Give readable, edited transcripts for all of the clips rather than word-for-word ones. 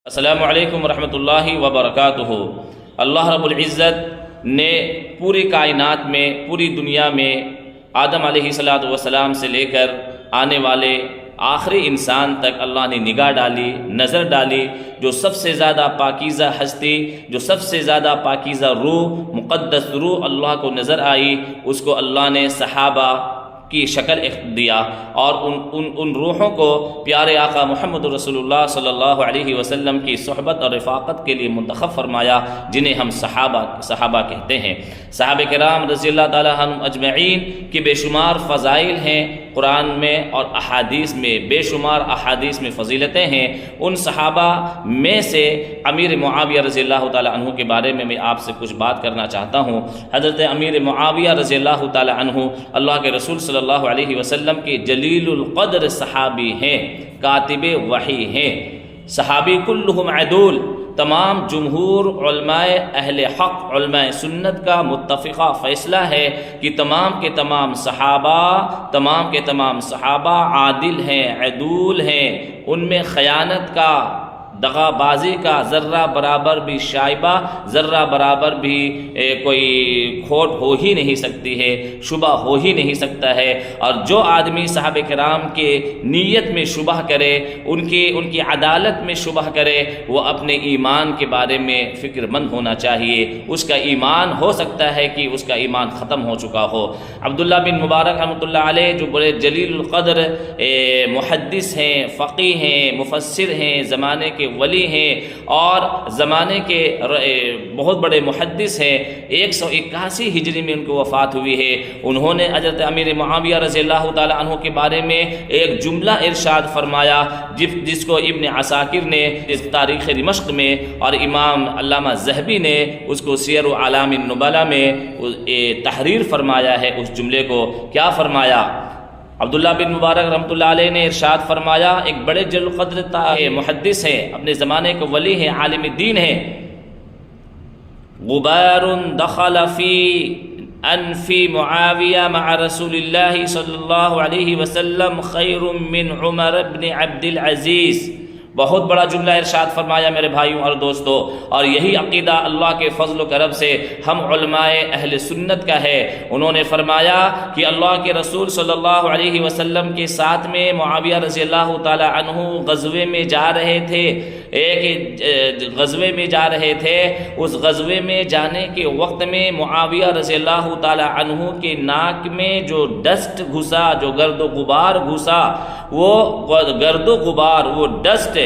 السلام علیکم ورحمۃ اللہ وبرکاتہ۔ اللہ رب العزت نے پوری کائنات میں، پوری دنیا میں آدم علیہ السلام سے لے کر آنے والے آخری انسان تک اللہ نے نگاہ ڈالی، نظر ڈالی۔ جو سب سے زیادہ پاکیزہ ہستی، جو سب سے زیادہ پاکیزہ روح، مقدس روح اللہ کو نظر آئی، اس کو اللہ نے صحابہ کی شکل دیا اور ان روحوں کو پیارے آقا محمد رسول اللہ صلی اللہ علیہ وسلم کی صحبت اور رفاقت کے لیے منتخب فرمایا، جنہیں ہم صحابہ کہتے ہیں۔ صحابہ کرام رضی اللہ تعالیٰ عنہم اجمعین کی بے شمار فضائل ہیں، قرآن میں اور احادیث میں بے شمار احادیث میں فضیلتیں ہیں۔ ان صحابہ میں سے امیر معاویہ رضی اللہ تعالیٰ عنہ کے بارے میں آپ سے کچھ بات کرنا چاہتا ہوں۔ حضرت امیر معاویہ رضی اللہ تعالیٰ عنہ اللہ کے رسول صلی اللہ علیہ وسلم کے جلیل القدر صحابی ہیں، کاتب وحی ہیں۔ صحابی کلہم عدول، تمام جمہور علماء اہل حق، علماء سنت کا متفقہ فیصلہ ہے کہ تمام کے تمام صحابہ عادل ہیں، عدول ہیں۔ ان میں خیانت کا، دغا بازی کا ذرہ برابر بھی شائبہ، ذرہ برابر بھی کوئی کھوٹ ہو ہی نہیں سکتی ہے، شبہ ہو ہی نہیں سکتا ہے۔ اور جو آدمی صحابہ کرام کے نیت میں شبہ کرے، ان کی عدالت میں شبہ کرے، وہ اپنے ایمان کے بارے میں فکر مند ہونا چاہیے۔ اس کا ایمان ہو سکتا ہے کہ اس کا ایمان ختم ہو چکا ہو۔ عبداللہ بن مبارک رحمۃ اللہ علیہ جو بڑے جلیل القدر محدث ہیں، فقیہ ہیں، مفسر ہیں، زمانے کے ولی ہیں اور زمانے کے بہت بڑے محدث ہیں، 181 ہجری میں ان کو وفات ہوئی ہے۔ انہوں نے حضرت امیر معاویہ رضی اللہ تعالیٰ عنہ کے بارے میں ایک جملہ ارشاد فرمایا، جس کو ابن عساکر نے تاریخ دمشق میں اور امام علامہ ذہبی نے اس کو سیر اعلام النبلاء میں تحریر فرمایا ہے۔ اس جملے کو کیا فرمایا؟ عبداللہ بن مبارک رحمۃ اللہ علیہ نے ارشاد فرمایا، ایک بڑے جلیل القدر محدث ہیں، اپنے زمانے کے ولی ہیں، عالم دین ہیں، غبار دخل فی انف معاویہ مع رسول اللہ صلی اللہ علیہ وسلم خیر من عمر بن عبد العزیز۔ بہت بڑا جملہ ارشاد فرمایا میرے بھائیوں اور دوستوں، اور یہی عقیدہ اللہ کے فضل و کرم سے ہم علماء اہل سنت کا ہے۔ انہوں نے فرمایا کہ اللہ کے رسول صلی اللہ علیہ وسلم کے ساتھ میں معاویہ رضی اللہ تعالی عنہ غزوے میں جا رہے تھے، اس غزوے میں جانے کے وقت میں معاویہ رضی اللہ تعالی عنہ کے ناک میں جو ڈسٹ گھسا، جو گرد و غبار گھسا، وہ گرد و غبار، وہ ڈسٹ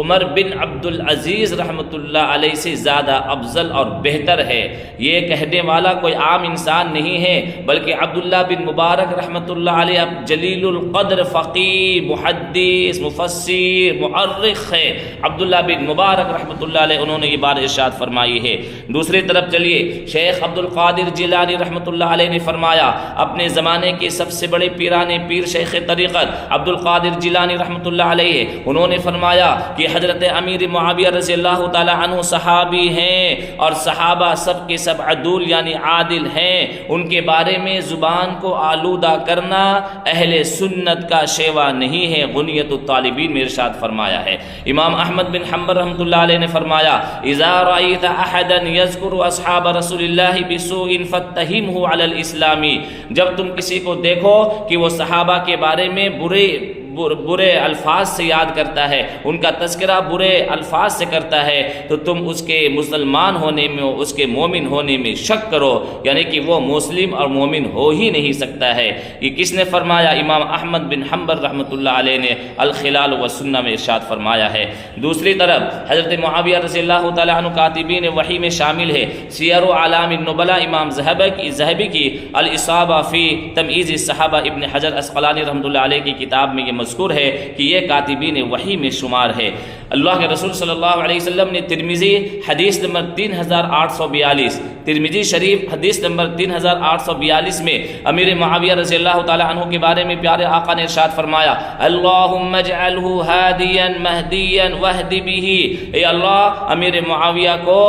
عمر بن عبد العزیز رحمۃ اللہ علیہ سے زیادہ افضل اور بہتر ہے۔ یہ کہنے والا کوئی عام انسان نہیں ہے، بلکہ عبداللہ بن مبارک رحمۃ اللہ علیہ جلیل القدر فقیہ، محدث، مفسر، مؤرخ ہے۔ عبداللہ بن مبارک رحمۃ اللہ علیہ انہوں نے یہ بات ارشاد فرمائی ہے۔ دوسری طرف چلیے، شیخ عبد القادر جیلانی رحمۃ اللہ علیہ نے فرمایا، اپنے زمانے کے سب سے بڑے پیرانے پیر شیخ طریقت عبد القادر جیلانی رحمۃ اللہ علیہ انہوں نے فرمایا کہ حضرت امیر معاویہ رضی اللہ تعالی عنہ صحابی ہیں اور صحابہ سب کے سب عدول یعنی عادل ہیں۔ ان کے بارے میں زبان کو آلودہ کرنا اہل سنت کا شیوا نہیں ہے۔ غنیت الطالبین میں ارشاد فرمایا ہے۔ امام احمد بن حنبل رحمۃ اللہ علیہ نے فرمایا، اذا رأيت احدا يذكر اصحاب رسول اللہ بسوء فاتهمه على الاسلام، جب تم کسی کو دیکھو کہ وہ صحابہ کے بارے میں برے الفاظ سے یاد کرتا ہے، ان کا تذکرہ برے الفاظ سے کرتا ہے، تو تم اس کے مسلمان ہونے میں، اس کے مومن ہونے میں شک کرو، یعنی کہ وہ مسلم اور مومن ہو ہی نہیں سکتا ہے۔ یہ کس نے فرمایا؟ امام احمد بن حنبل رحمۃ اللہ علیہ نے الخلال والسنہ میں ارشاد فرمایا ہے۔ دوسری طرف حضرت معاویہ رضی اللہ تعالیٰ عنہ کاتبین وحی میں شامل ہے۔ سیر اعلام النبلاء امام ذہبی کی الاصابہ فی تمییز الصحابہ، ابن حجر عسقلانی رحمۃ اللہ علیہ کی کتاب میں یہ مذکور ہے کہ یہ کاتبین وحی میں شمار ہے۔ اللہ کے رسول صلی اللہ علیہ وسلم نے ترمذی حدیث نمبر 3842، ترمذی شریف حدیث نمبر 3842 میں امیر معاویہ رضی اللہ تعالی عنہ کے بارے میں پیارے آقا نے ارشاد فرمایا، اللہم اجعلہ ہادیا مہدیا واہد بہ، اے اللہ امیر معاویہ کو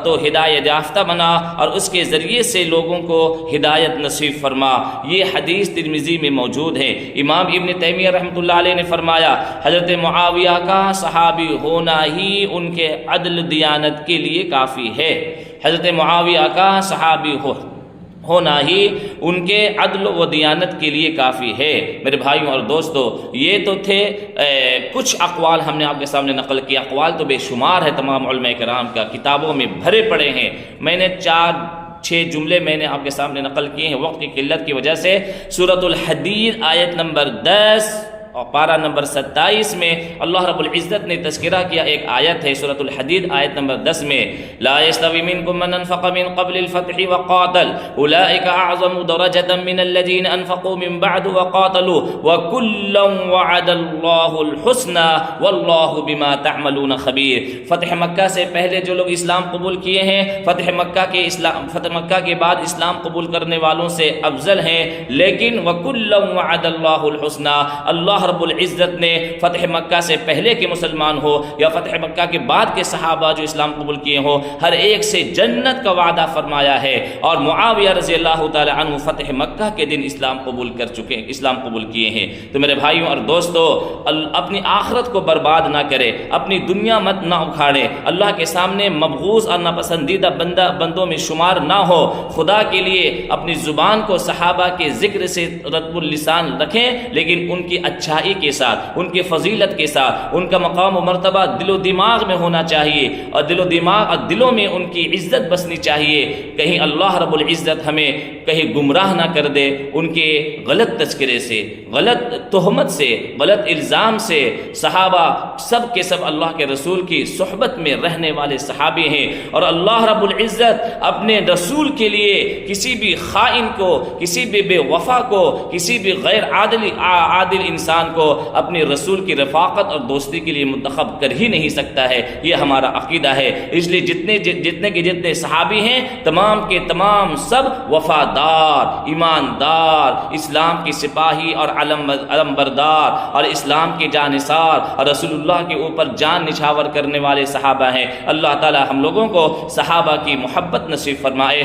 تو ہدایت یافتہ بنا اور اس کے ذریعے سے لوگوں کو ہدایت نصیب فرما۔ یہ حدیث ترمذی میں موجود ہے۔ امام ابن تیمیہ رحمۃ اللہ علیہ نے فرمایا، حضرت معاویہ کا صحابی ہونا ہی ان کے عدل دیانت کے لیے کافی ہے۔ حضرت معاویہ کا صحابی ہونا ہی ان کے عدل و دیانت کے لیے کافی ہے۔ میرے بھائیوں اور دوستو، یہ تو تھے کچھ اقوال ہم نے آپ کے سامنے نقل کیا۔ اقوال تو بے شمار ہے تمام علماء کرام کا، کتابوں میں بھرے پڑے ہیں۔ میں نے 4-6 جملے میں نے آپ کے سامنے نقل کیے ہیں وقت کی قلت کی وجہ سے۔ سورۃ الحدید آیت نمبر 10 اور پارہ نمبر 27 میں اللہ رب العزت نے تذکرہ کیا، ایک آیت ہے سورۃ الحدید آیت نمبر 10 میں، لا يستوي منكم من انفق من قبل الفتح وقاتل اولئك اعظم درجة من الذين انفقوا من بعد وقاتلوا وكلا وعد الله الحسنى والله بما تعملون خبیر۔ فتح مکہ سے پہلے جو لوگ اسلام قبول کیے ہیں، فتح مکہ کے بعد اسلام قبول کرنے والوں سے افضل ہیں، لیکن وكلا وعد الله الحسنى، اللہ رب العزت نے فتح مکہ سے پہلے کے مسلمان ہو یا فتح مکہ کے بعد کے صحابہ جو اسلام قبول کیے ہوں، ہر ایک سے جنت کا وعدہ فرمایا ہے۔ اور معاویہ رضی اللہ تعالی عنہ فتح مکہ کے دن اسلام قبول کیے ہیں۔ تو میرے بھائیوں اور دوستو، اپنی آخرت کو برباد نہ کرے، اپنی دنیا مت نہ اکھاڑے، اللہ کے سامنے مبغوض اور ناپسندیدہ بندوں میں شمار نہ ہو، خدا کے لیے اپنی زبان کو صحابہ کے ذکر سے رطب اللسان رکھیں، لیکن ان کی اچھائی کے ساتھ، ان کی فضیلت کے ساتھ، ان کا مقام و مرتبہ دل و دماغ میں ہونا چاہیے، اور دل و دماغ اور دلوں میں ان کی عزت بسنی چاہیے۔ کہیں اللہ رب العزت ہمیں کہیں گمراہ نہ کر دے ان کے غلط تذکرے سے، غلط تہمت سے، غلط الزام سے۔ صحابہ سب کے سب اللہ کے رسول کی صحبت میں رہنے والے صحابی ہیں، اور اللہ رب العزت اپنے رسول کے لیے کسی بھی خائن کو، کسی بھی بے وفا کو، کسی بھی غیر عادل انسان کو اپنے رسول کی رفاقت اور دوستی کے لیے منتخب کر ہی نہیں سکتا ہے۔ یہ ہمارا عقیدہ ہے۔ اس لیے جتنے صحابی ہیں، تمام کے تمام سب وفادار، ایماندار، اسلام کے سپاہی اور علم بردار اور اسلام کے جانثار اور رسول اللہ کے اوپر جان نچھاور کرنے والے صحابہ ہیں۔ اللہ تعالی ہم لوگوں کو صحابہ کی محبت نصیب فرمائے۔